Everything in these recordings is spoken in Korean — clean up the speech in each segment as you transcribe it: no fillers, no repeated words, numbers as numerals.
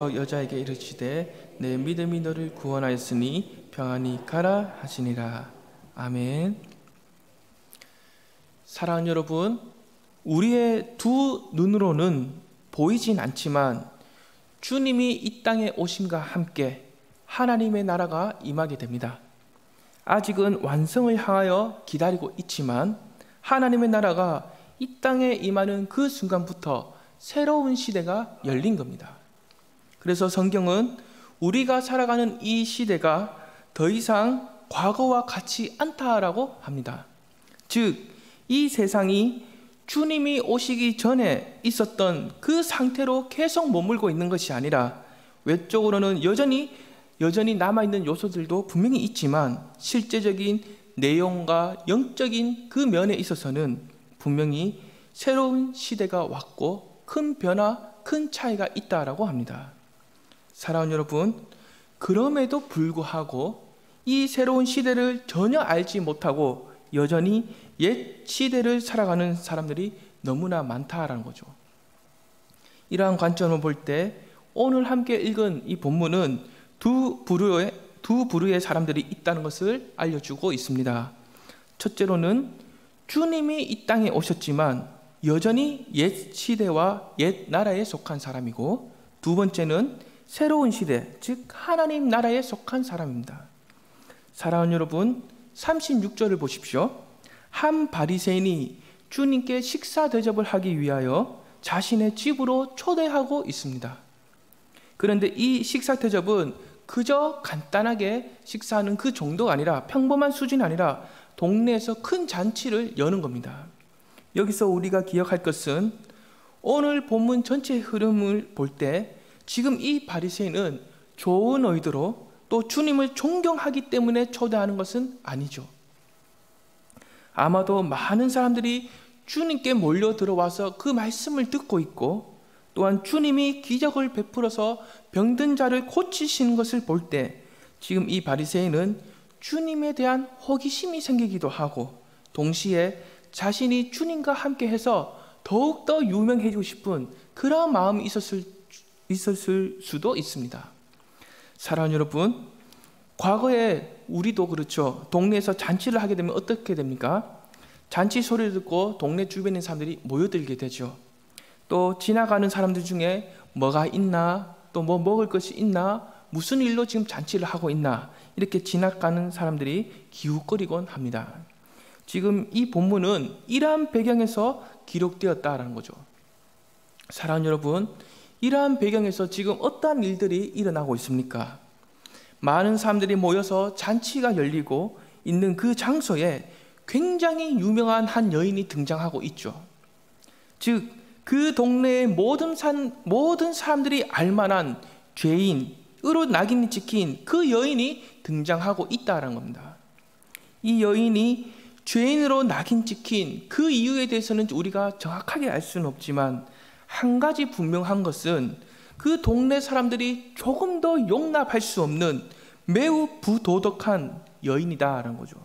여자에게 이르시되 내 믿음이 너를 구원하였으니 평안히 가라 하시니라. 아멘. 사랑하는 여러분, 우리의 두 눈으로는 보이진 않지만 주님이 이 땅에 오심과 함께 하나님의 나라가 임하게 됩니다. 아직은 완성을 향하여 기다리고 있지만 하나님의 나라가 이 땅에 임하는 그 순간부터 새로운 시대가 열린 겁니다. 그래서 성경은 우리가 살아가는 이 시대가 더 이상 과거와 같지 않다라고 합니다. 즉, 이 세상이 주님이 오시기 전에 있었던 그 상태로 계속 머물고 있는 것이 아니라 외적으로는 여전히 남아있는 요소들도 분명히 있지만 실제적인 내용과 영적인 그 면에 있어서는 분명히 새로운 시대가 왔고 큰 변화, 큰 차이가 있다라고 합니다. 사랑하는 여러분, 그럼에도 불구하고 이 새로운 시대를 전혀 알지 못하고 여전히 옛 시대를 살아가는 사람들이 너무나 많다라는 거죠. 이러한 관점을 볼 때 오늘 함께 읽은 이 본문은 두 부류의 사람들이 있다는 것을 알려주고 있습니다. 첫째로는 주님이 이 땅에 오셨지만 여전히 옛 시대와 옛 나라에 속한 사람이고, 두 번째는 새로운 시대, 즉 하나님 나라에 속한 사람입니다. 사랑하는 여러분, 36절을 보십시오. 한 바리새인이 주님께 식사 대접을 하기 위하여 자신의 집으로 초대하고 있습니다. 그런데 이 식사 대접은 그저 간단하게 식사하는 그 정도가 아니라, 평범한 수준이 아니라 동네에서 큰 잔치를 여는 겁니다. 여기서 우리가 기억할 것은 오늘 본문 전체의 흐름을 볼 때 지금 이 바리새인은 좋은 의도로 또 주님을 존경하기 때문에 초대하는 것은 아니죠. 아마도 많은 사람들이 주님께 몰려 들어와서 그 말씀을 듣고 있고, 또한 주님이 기적을 베풀어서 병든 자를 고치시는 것을 볼 때 지금 이 바리새인은 주님에 대한 호기심이 생기기도 하고, 동시에 자신이 주님과 함께 해서 더욱더 유명해지고 싶은 그런 마음이 있었을 수도 있습니다. 사랑하는 여러분, 과거에 우리도 그렇죠. 동네에서 잔치를 하게 되면 어떻게 됩니까? 잔치 소리를 듣고 동네 주변에 있는 사람들이 모여들게 되죠. 또 지나가는 사람들 중에 뭐가 있나, 또 뭐 먹을 것이 있나, 무슨 일로 지금 잔치를 하고 있나, 이렇게 지나가는 사람들이 기웃거리곤 합니다. 지금 이 본문은 이러한 배경에서 기록되었다라는 거죠. 사랑하는 여러분, 이러한 배경에서 지금 어떠한 일들이 일어나고 있습니까? 많은 사람들이 모여서 잔치가 열리고 있는 그 장소에 굉장히 유명한 한 여인이 등장하고 있죠. 즉, 그 동네의 모든 사람들이 알만한 죄인으로 낙인이 찍힌 그 여인이 등장하고 있다는 겁니다. 이 여인이 죄인으로 낙인 찍힌 그 이유에 대해서는 우리가 정확하게 알 수는 없지만 한 가지 분명한 것은 그 동네 사람들이 조금 더 용납할 수 없는 매우 부도덕한 여인이다라는 거죠.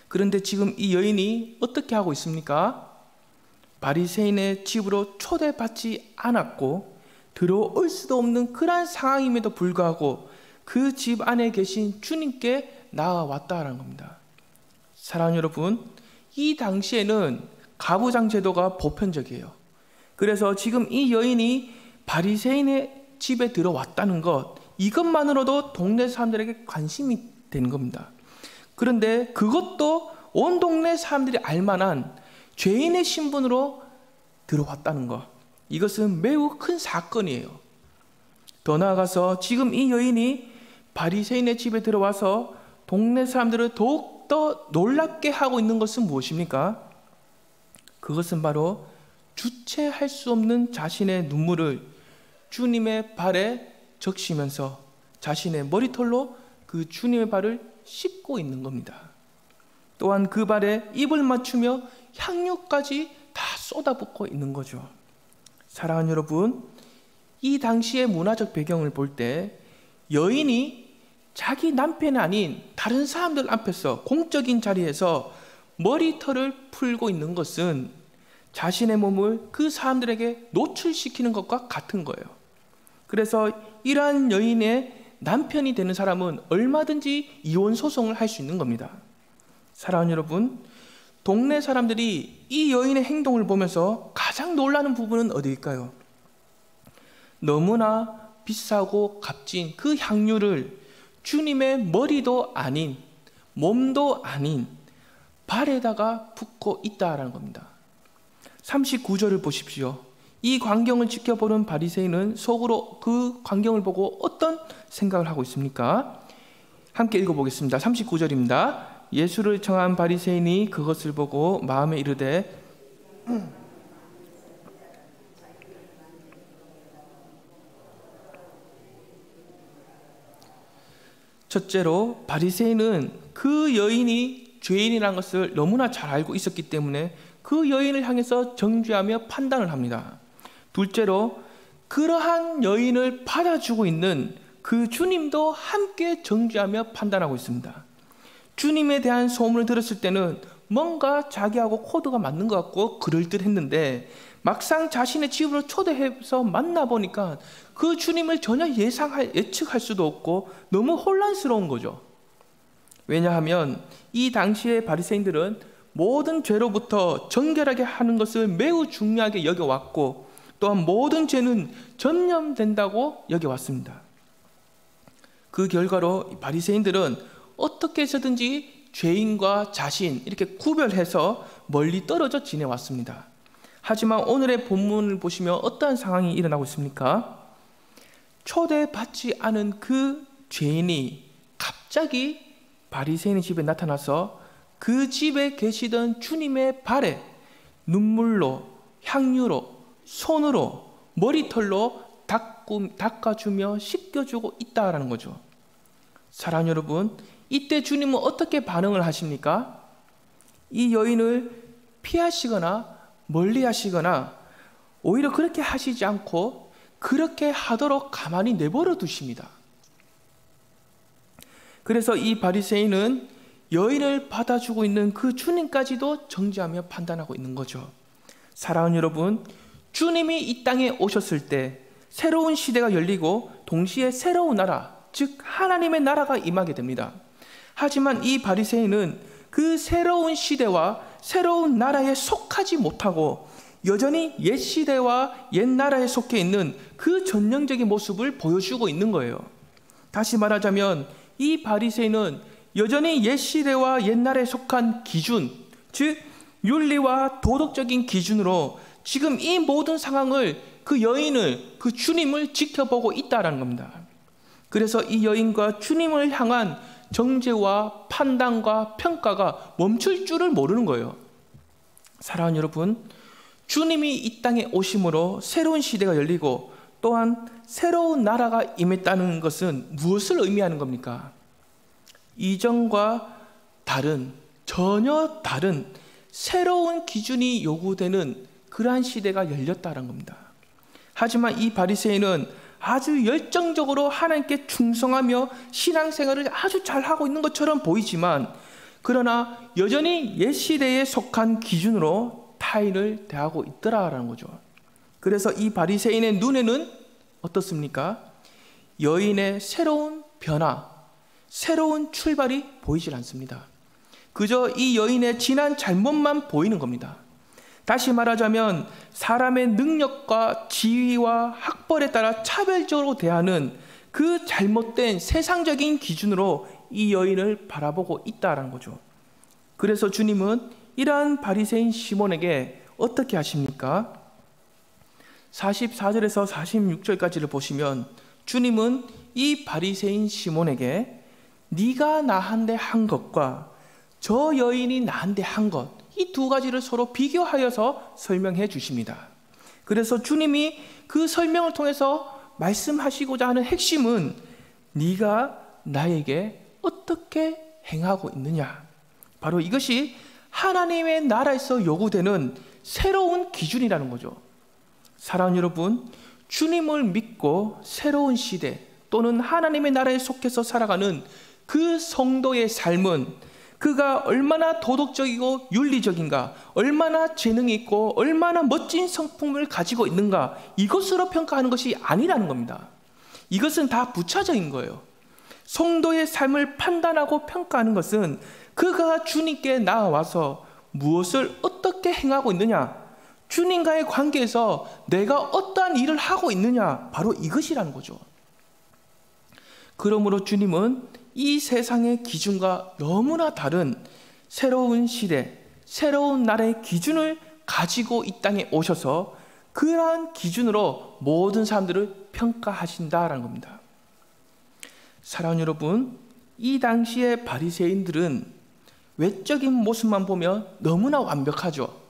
그런데 지금 이 여인이 어떻게 하고 있습니까? 바리새인의 집으로 초대받지 않았고 들어올 수도 없는 그러한 상황임에도 불구하고 그 집 안에 계신 주님께 나아왔다라는 겁니다. 사랑하는 여러분, 이 당시에는 가부장 제도가 보편적이에요. 그래서 지금 이 여인이 바리새인의 집에 들어왔다는 것, 이것만으로도 동네 사람들에게 관심이 되는 겁니다. 그런데 그것도 온 동네 사람들이 알만한 죄인의 신분으로 들어왔다는 것, 이것은 매우 큰 사건이에요. 더 나아가서 지금 이 여인이 바리새인의 집에 들어와서 동네 사람들을 더욱더 놀랍게 하고 있는 것은 무엇입니까? 그것은 바로 주체할 수 없는 자신의 눈물을 주님의 발에 적시면서 자신의 머리털로 그 주님의 발을 씻고 있는 겁니다. 또한 그 발에 입을 맞추며 향유까지 다 쏟아붓고 있는 거죠. 사랑하는 여러분, 이 당시의 문화적 배경을 볼 때 여인이 자기 남편이 아닌 다른 사람들 앞에서 공적인 자리에서 머리털을 풀고 있는 것은 자신의 몸을 그 사람들에게 노출시키는 것과 같은 거예요. 그래서 이러한 여인의 남편이 되는 사람은 얼마든지 이혼 소송을 할 수 있는 겁니다. 사랑하는 여러분, 동네 사람들이 이 여인의 행동을 보면서 가장 놀라는 부분은 어디일까요? 너무나 비싸고 값진 그 향유를 주님의 머리도 아닌, 몸도 아닌 발에다가 붓고 있다라는 겁니다. 39절을 보십시오. 이 광경을 지켜보는 바리새인은 속으로 그 광경을 보고 어떤 생각을 하고 있습니까? 함께 읽어보겠습니다. 39절입니다. 예수를 청한 바리새인이 그것을 보고 마음에 이르되 첫째로 바리새인은 그 여인이 죄인이라는 것을 너무나 잘 알고 있었기 때문에 그 여인을 향해서 정죄하며 판단을 합니다. 둘째로 그러한 여인을 받아주고 있는 그 주님도 함께 정죄하며 판단하고 있습니다. 주님에 대한 소문을 들었을 때는 뭔가 자기하고 코드가 맞는 것 같고 그럴듯했는데 막상 자신의 집으로 초대해서 만나보니까 그 주님을 전혀 예측할 수도 없고 너무 혼란스러운 거죠. 왜냐하면 이 당시의 바리새인들은 모든 죄로부터 정결하게 하는 것을 매우 중요하게 여겨왔고 또한 모든 죄는 전념된다고 여겨왔습니다. 그 결과로 바리새인들은 어떻게 해서든지 죄인과 자신 이렇게 구별해서 멀리 떨어져 지내왔습니다. 하지만 오늘의 본문을 보시면 어떠한 상황이 일어나고 있습니까? 초대받지 않은 그 죄인이 갑자기 바리새인의 집에 나타나서 그 집에 계시던 주님의 발에 눈물로, 향유로, 손으로, 머리털로 닦아주며 씻겨주고 있다라는 거죠. 사랑하는 여러분, 이때 주님은 어떻게 반응을 하십니까? 이 여인을 피하시거나 멀리 하시거나 오히려 그렇게 하시지 않고 그렇게 하도록 가만히 내버려 두십니다. 그래서 이 바리새인은 여인을 받아주고 있는 그 주님까지도 정죄하며 판단하고 있는 거죠. 사랑하는 여러분, 주님이 이 땅에 오셨을 때 새로운 시대가 열리고 동시에 새로운 나라, 즉 하나님의 나라가 임하게 됩니다. 하지만 이 바리새인은 그 새로운 시대와 새로운 나라에 속하지 못하고 여전히 옛 시대와 옛 나라에 속해 있는 그 전형적인 모습을 보여주고 있는 거예요. 다시 말하자면 이 바리새인은 여전히 옛 시대와 옛 나라에 속한 기준, 즉 윤리와 도덕적인 기준으로 지금 이 모든 상황을 그 여인을, 그 주님을 지켜보고 있다는 겁니다. 그래서 이 여인과 주님을 향한 정죄와 판단과 평가가 멈출 줄을 모르는 거예요. 사랑하는 여러분, 주님이 이 땅에 오심으로 새로운 시대가 열리고 또한 새로운 나라가 임했다는 것은 무엇을 의미하는 겁니까? 이전과 다른, 전혀 다른 새로운 기준이 요구되는 그러한 시대가 열렸다는 겁니다. 하지만 이 바리새인은 아주 열정적으로 하나님께 충성하며 신앙생활을 아주 잘하고 있는 것처럼 보이지만 그러나 여전히 옛 시대에 속한 기준으로 타인을 대하고 있더라라는 거죠. 그래서 이 바리새인의 눈에는 어떻습니까? 여인의 새로운 변화, 새로운 출발이 보이질 않습니다. 그저 이 여인의 지난 잘못만 보이는 겁니다. 다시 말하자면 사람의 능력과 지위와 학벌에 따라 차별적으로 대하는 그 잘못된 세상적인 기준으로 이 여인을 바라보고 있다는 거죠. 그래서 주님은 이러한 바리새인 시몬에게 어떻게 하십니까? 44절에서 46절까지를 보시면 주님은 이 바리새인 시몬에게 네가 나한테 한 것과 저 여인이 나한테 한 것, 이 두 가지를 서로 비교하여서 설명해 주십니다. 그래서 주님이 그 설명을 통해서 말씀하시고자 하는 핵심은 네가 나에게 어떻게 행하고 있느냐, 바로 이것이 하나님의 나라에서 요구되는 새로운 기준이라는 거죠. 사랑하는 여러분, 주님을 믿고 새로운 시대 또는 하나님의 나라에 속해서 살아가는 그 성도의 삶은 그가 얼마나 도덕적이고 윤리적인가, 얼마나 재능이 있고 얼마나 멋진 성품을 가지고 있는가, 이것으로 평가하는 것이 아니라는 겁니다. 이것은 다 부차적인 거예요. 성도의 삶을 판단하고 평가하는 것은 그가 주님께 나아와서 무엇을 어떻게 행하고 있느냐, 주님과의 관계에서 내가 어떠한 일을 하고 있느냐, 바로 이것이라는 거죠. 그러므로 주님은 이 세상의 기준과 너무나 다른 새로운 시대, 새로운 나라의 기준을 가지고 이 땅에 오셔서 그러한 기준으로 모든 사람들을 평가하신다라는 겁니다. 사랑하는 여러분, 이 당시의 바리새인들은 외적인 모습만 보면 너무나 완벽하죠.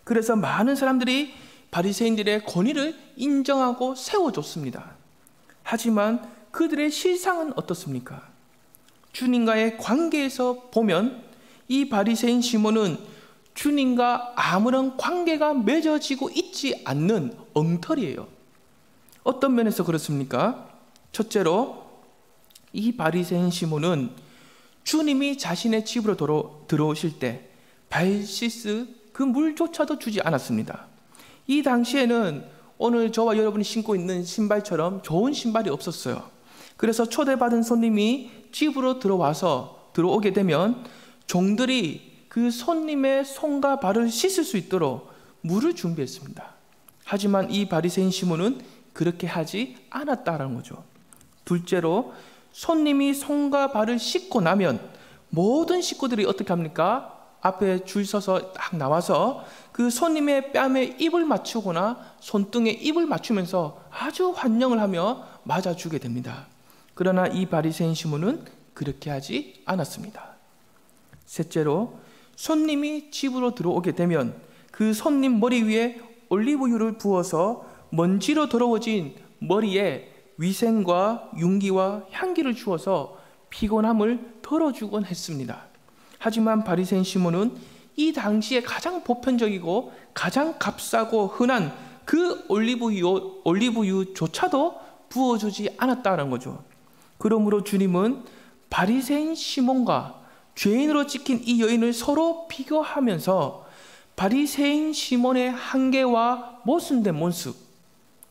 그래서 많은 사람들이 바리새인들의 권위를 인정하고 세워줬습니다. 하지만 그들의 실상은 어떻습니까? 주님과의 관계에서 보면 이 바리새인 시몬은 주님과 아무런 관계가 맺어지고 있지 않는 엉터리예요. 어떤 면에서 그렇습니까? 첫째로 이 바리새인 시몬은 주님이 자신의 집으로 들어오실 때 발 씻을 그 물조차도 주지 않았습니다. 이 당시에는 오늘 저와 여러분이 신고 있는 신발처럼 좋은 신발이 없었어요. 그래서 초대받은 손님이 집으로 들어오게 되면 종들이 그 손님의 손과 발을 씻을 수 있도록 물을 준비했습니다. 하지만 이 바리새인 시몬은 그렇게 하지 않았다는 거죠. 둘째로 손님이 손과 발을 씻고 나면 모든 식구들이 어떻게 합니까? 앞에 줄 서서 딱 나와서 그 손님의 뺨에 입을 맞추거나 손등에 입을 맞추면서 아주 환영을 하며 맞아주게 됩니다. 그러나 이 바리새인 시몬은 그렇게 하지 않았습니다. 셋째로 손님이 집으로 들어오게 되면 그 손님 머리 위에 올리브유를 부어서 먼지로 더러워진 머리에 위생과 윤기와 향기를 주어서 피곤함을 덜어주곤 했습니다. 하지만 바리새인 시몬은 이 당시에 가장 보편적이고 가장 값싸고 흔한 그 올리브유조차도 부어주지 않았다는 거죠. 그러므로 주님은 바리새인 시몬과 죄인으로 찍힌 이 여인을 서로 비교하면서 바리새인 시몬의 한계와 모순된 모습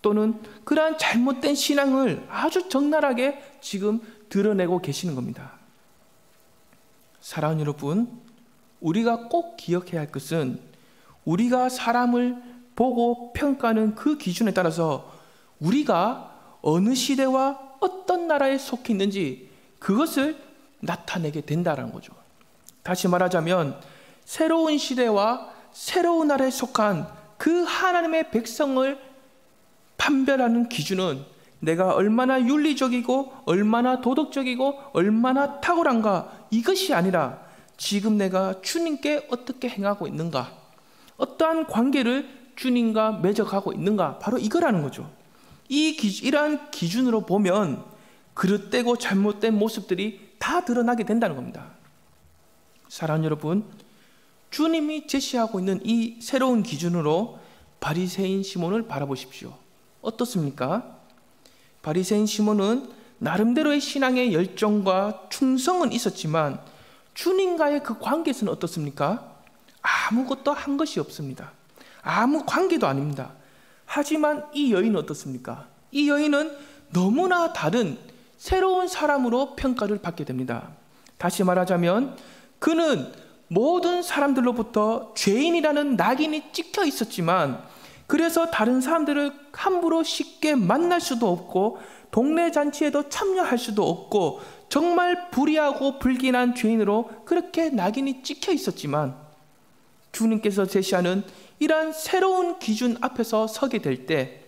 또는 그러한 잘못된 신앙을 아주 적나라하게 지금 드러내고 계시는 겁니다. 사랑하는 여러분, 우리가 꼭 기억해야 할 것은 우리가 사람을 보고 평가하는 그 기준에 따라서 우리가 어느 시대와 어떤 나라에 속해 있는지 그것을 나타내게 된다는 거죠. 다시 말하자면 새로운 시대와 새로운 나라에 속한 그 하나님의 백성을 판별하는 기준은 내가 얼마나 윤리적이고 얼마나 도덕적이고 얼마나 탁월한가 이것이 아니라 지금 내가 주님께 어떻게 행하고 있는가, 어떠한 관계를 주님과 맺어가고 있는가, 바로 이거라는 거죠. 이러한 기준으로 보면 그릇되고 잘못된 모습들이 다 드러나게 된다는 겁니다. 사랑하는 여러분, 주님이 제시하고 있는 이 새로운 기준으로 바리새인 시몬을 바라보십시오. 어떻습니까? 바리새인 시몬은 나름대로의 신앙의 열정과 충성은 있었지만 주님과의 그 관계에서는 어떻습니까? 아무것도 한 것이 없습니다. 아무 관계도 아닙니다. 하지만 이 여인은 어떻습니까? 이 여인은 너무나 다른 새로운 사람으로 평가를 받게 됩니다. 다시 말하자면 그는 모든 사람들로부터 죄인이라는 낙인이 찍혀 있었지만 그래서 다른 사람들을 함부로 쉽게 만날 수도 없고 동네 잔치에도 참여할 수도 없고 정말 불의하고 불길한 죄인으로 그렇게 낙인이 찍혀 있었지만 주님께서 제시하는 이러한 새로운 기준 앞에서 서게 될 때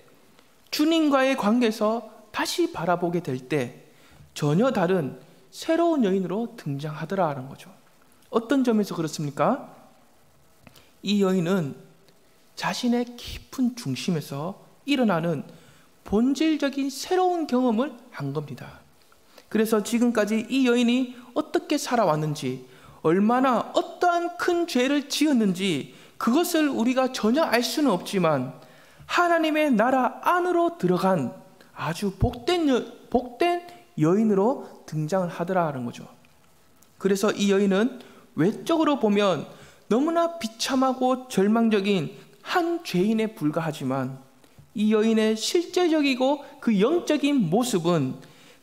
주님과의 관계에서 다시 바라보게 될 때 전혀 다른 새로운 여인으로 등장하더라라는 거죠. 어떤 점에서 그렇습니까? 이 여인은 자신의 깊은 중심에서 일어나는 본질적인 새로운 경험을 한 겁니다. 그래서 지금까지 이 여인이 어떻게 살아왔는지, 얼마나 어떠한 큰 죄를 지었는지 그것을 우리가 전혀 알 수는 없지만 하나님의 나라 안으로 들어간 아주 복된 여인으로 등장을 하더라는 거죠. 그래서 이 여인은 외적으로 보면 너무나 비참하고 절망적인 한 죄인에 불과하지만 이 여인의 실제적이고 그 영적인 모습은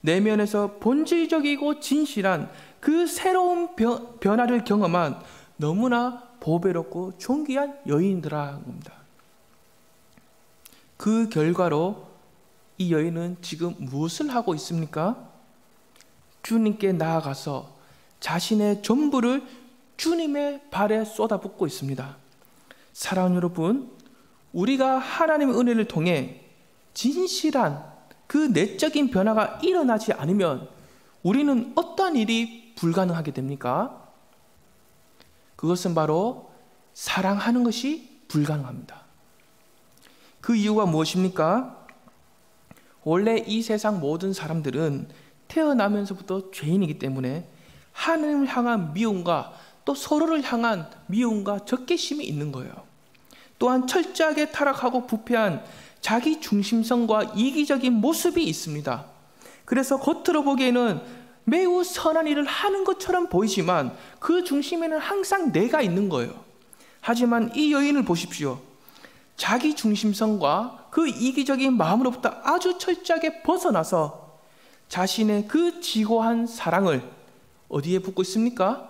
내면에서 본질적이고 진실한 그 새로운 변화를 경험한 너무나 보배롭고 존귀한 여인이라는 겁니다. 그 결과로 이 여인은 지금 무엇을 하고 있습니까? 주님께 나아가서 자신의 전부를 주님의 발에 쏟아붓고 있습니다. 사랑하는 여러분, 우리가 하나님의 은혜를 통해 진실한 그 내적인 변화가 일어나지 않으면 우리는 어떠한 일이 불가능하게 됩니까? 그것은 바로 사랑하는 것이 불가능합니다. 그 이유가 무엇입니까? 원래 이 세상 모든 사람들은 태어나면서부터 죄인이기 때문에 하나님을 향한 미움과 또 서로를 향한 미움과 적개심이 있는 거예요. 또한 철저하게 타락하고 부패한 자기 중심성과 이기적인 모습이 있습니다. 그래서 겉으로 보기에는 매우 선한 일을 하는 것처럼 보이지만 그 중심에는 항상 내가 있는 거예요. 하지만 이 여인을 보십시오. 자기 중심성과 그 이기적인 마음으로부터 아주 철저하게 벗어나서 자신의 그 지고한 사랑을 어디에 붓고 있습니까?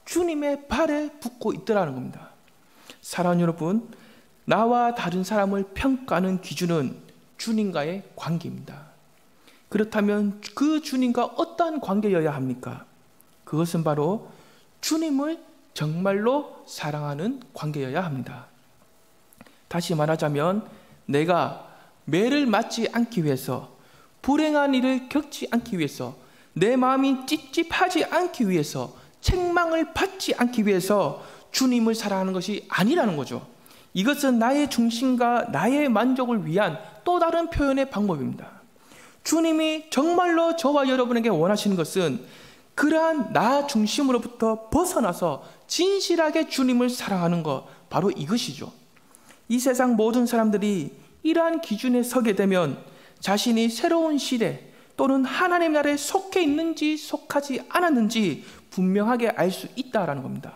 주님의 발에 붓고 있더라는 겁니다. 사랑하는 여러분, 나와 다른 사람을 평가하는 기준은 주님과의 관계입니다. 그렇다면 그 주님과 어떠한 관계여야 합니까? 그것은 바로 주님을 정말로 사랑하는 관계여야 합니다. 다시 말하자면 내가 매를 맞지 않기 위해서, 불행한 일을 겪지 않기 위해서, 내 마음이 찝찝하지 않기 위해서, 책망을 받지 않기 위해서 주님을 사랑하는 것이 아니라는 거죠. 이것은 나의 중심과 나의 만족을 위한 또 다른 표현의 방법입니다. 주님이 정말로 저와 여러분에게 원하시는 것은 그러한 나 중심으로부터 벗어나서 진실하게 주님을 사랑하는 것, 바로 이것이죠. 이 세상 모든 사람들이 이러한 기준에 서게 되면 자신이 새로운 시대 또는 하나님 나라에 속해 있는지 속하지 않았는지 분명하게 알 수 있다라는 겁니다.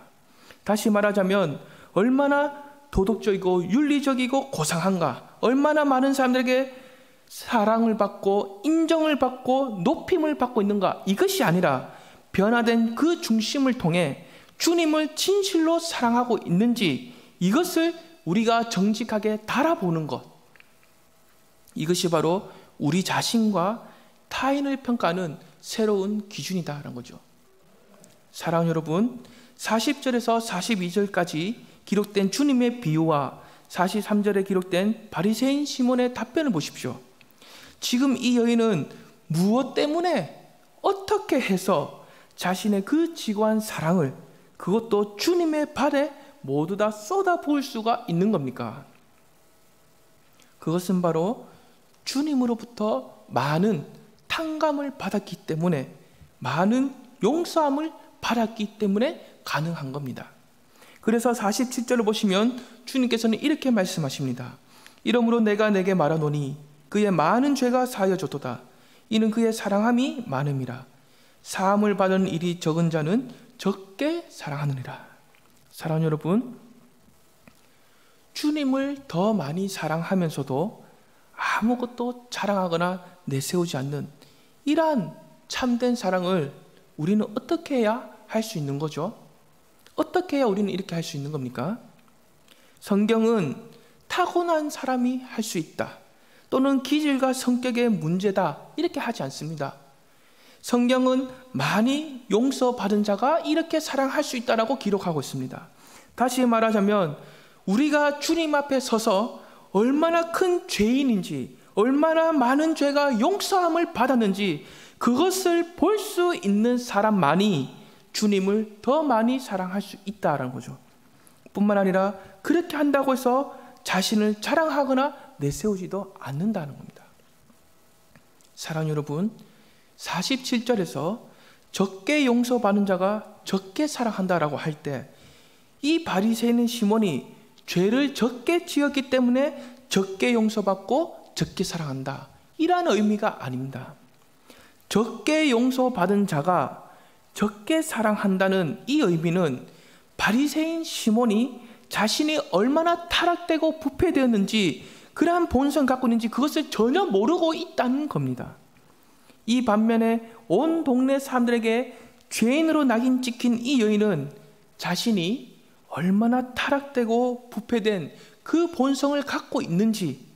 다시 말하자면 얼마나 도덕적이고 윤리적이고 고상한가, 얼마나 많은 사람들에게 사랑을 받고 인정을 받고 높임을 받고 있는가, 이것이 아니라 변화된 그 중심을 통해 주님을 진실로 사랑하고 있는지 이것을 우리가 정직하게 달아보는 것, 이것이 바로 우리 자신과 타인을 평가하는 새로운 기준이다라는 거죠. 사랑하는 여러분, 40절에서 42절까지 기록된 주님의 비유와 43절에 기록된 바리새인 시몬의 답변을 보십시오. 지금 이 여인은 무엇 때문에 어떻게 해서 자신의 그 지고한 사랑을, 그것도 주님의 발에 모두 다 쏟아부을 수가 있는 겁니까? 그것은 바로 주님으로부터 많은 탕감을 받았기 때문에, 많은 용서함을 받았기 때문에 가능한 겁니다. 그래서 47절을 보시면 주님께서는 이렇게 말씀하십니다. 이러므로 내가 내게 말하노니 그의 많은 죄가 사하여졌도다. 이는 그의 사랑함이 많음이라. 사함을 받은 일이 적은 자는 적게 사랑하느니라. 사랑하는 여러분, 주님을 더 많이 사랑하면서도 아무것도 자랑하거나 내세우지 않는 이러한 참된 사랑을 우리는 어떻게 해야 할 수 있는 거죠? 어떻게 해야 우리는 이렇게 할 수 있는 겁니까? 성경은 타고난 사람이 할 수 있다, 또는 기질과 성격의 문제다, 이렇게 하지 않습니다. 성경은 많이 용서받은 자가 이렇게 사랑할 수 있다라고 기록하고 있습니다. 다시 말하자면 우리가 주님 앞에 서서 얼마나 큰 죄인인지, 얼마나 많은 죄가 용서함을 받았는지 그것을 볼 수 있는 사람만이 주님을 더 많이 사랑할 수 있다는 거죠. 뿐만 아니라 그렇게 한다고 해서 자신을 자랑하거나 내세우지도 않는다는 겁니다. 사랑하는 여러분, 47절에서 적게 용서받는 자가 적게 사랑한다라고 할 때 이 바리새인 시몬이 죄를 적게 지었기 때문에 적게 용서받고 적게 사랑한다, 이러한 의미가 아닙니다. 적게 용서받은 자가 적게 사랑한다는 이 의미는 바리새인 시몬이 자신이 얼마나 타락되고 부패되었는지 그러한 본성을 갖고 있는지 그것을 전혀 모르고 있다는 겁니다. 이 반면에 온 동네 사람들에게 죄인으로 낙인 찍힌 이 여인은 자신이 얼마나 타락되고 부패된 그 본성을 갖고 있는지,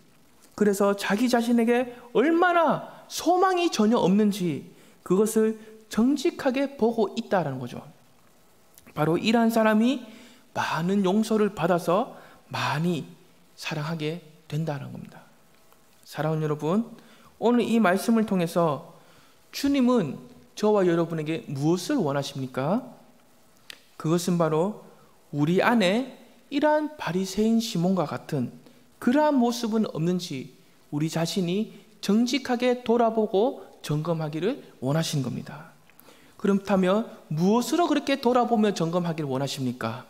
그래서 자기 자신에게 얼마나 소망이 전혀 없는지 그것을 정직하게 보고 있다는 거죠. 바로 이러한 사람이 많은 용서를 받아서 많이 사랑하게 된다는 겁니다. 사랑하는 여러분, 오늘 이 말씀을 통해서 주님은 저와 여러분에게 무엇을 원하십니까? 그것은 바로 우리 안에 이러한 바리새인 시몬과 같은 그러한 모습은 없는지 우리 자신이 정직하게 돌아보고 점검하기를 원하신 겁니다. 그렇다면 무엇으로 그렇게 돌아보며 점검하기를 원하십니까?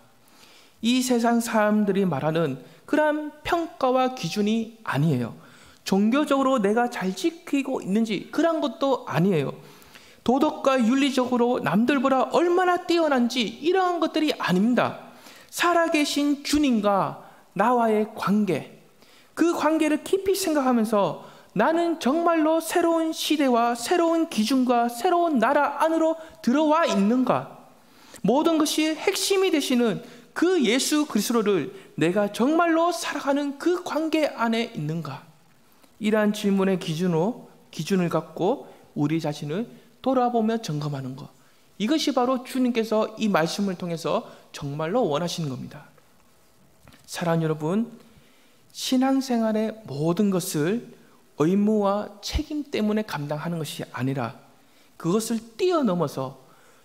이 세상 사람들이 말하는 그러한 평가와 기준이 아니에요. 종교적으로 내가 잘 지키고 있는지 그런 것도 아니에요. 도덕과 윤리적으로 남들보다 얼마나 뛰어난지 이러한 것들이 아닙니다. 살아계신 주님과 나와의 관계, 그 관계를 깊이 생각하면서 나는 정말로 새로운 시대와 새로운 기준과 새로운 나라 안으로 들어와 있는가? 모든 것이 핵심이 되시는 그 예수 그리스도를 내가 정말로 살아가는 그 관계 안에 있는가? 이러한 질문의 기준을 갖고 우리 자신을 돌아보며 점검하는 것, 이것이 바로 주님께서 이 말씀을 통해서 정말로 원하시는 겁니다. 사랑하는 여러분, 신앙생활의 모든 것을 의무와 책임 때문에 감당하는 것이 아니라 그것을 뛰어넘어서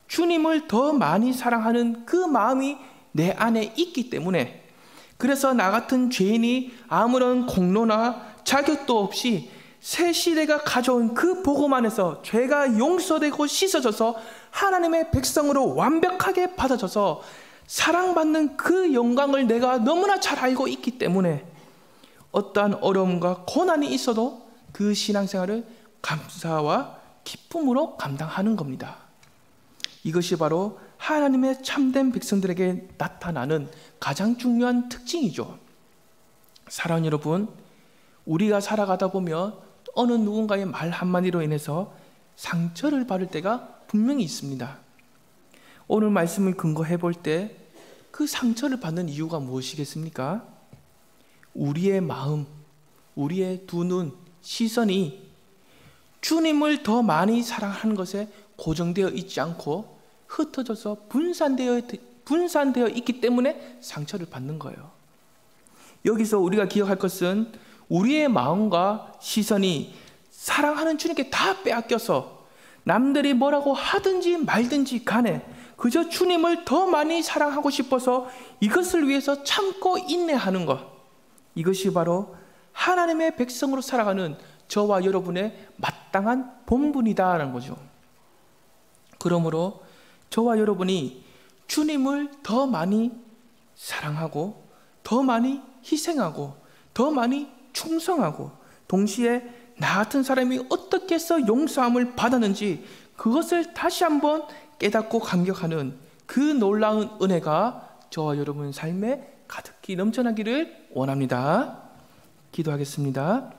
주님을 더 많이 사랑하는 그 마음이 내 안에 있기 때문에, 그래서 나 같은 죄인이 아무런 공로나 자격도 없이 새 시대가 가져온 그 복음 안에서 죄가 용서되고 씻어져서 하나님의 백성으로 완벽하게 받아져서 사랑받는 그 영광을 내가 너무나 잘 알고 있기 때문에 어떠한 어려움과 고난이 있어도 그 신앙생활을 감사와 기쁨으로 감당하는 겁니다. 이것이 바로 하나님의 참된 백성들에게 나타나는 가장 중요한 특징이죠. 사랑하는 여러분, 우리가 살아가다 보면 어느 누군가의 말 한마디로 인해서 상처를 받을 때가 분명히 있습니다. 오늘 말씀을 근거해 볼 때 그 상처를 받는 이유가 무엇이겠습니까? 우리의 마음, 우리의 두 눈, 시선이 주님을 더 많이 사랑하는 것에 고정되어 있지 않고 흩어져서 분산되어 있기 때문에 상처를 받는 거예요. 여기서 우리가 기억할 것은 우리의 마음과 시선이 사랑하는 주님께 다 빼앗겨서 남들이 뭐라고 하든지 말든지 간에 그저 주님을 더 많이 사랑하고 싶어서 이것을 위해서 참고 인내하는 것, 이것이 바로 하나님의 백성으로 살아가는 저와 여러분의 마땅한 본분이다라는 거죠. 그러므로 저와 여러분이 주님을 더 많이 사랑하고 더 많이 희생하고 더 많이 충성하고 동시에 나 같은 사람이 어떻게 해서 용서함을 받았는지 그것을 다시 한번 깨닫고 감격하는 그 놀라운 은혜가 저와 여러분 삶에 가득히 넘쳐나기를 원합니다. 기도하겠습니다.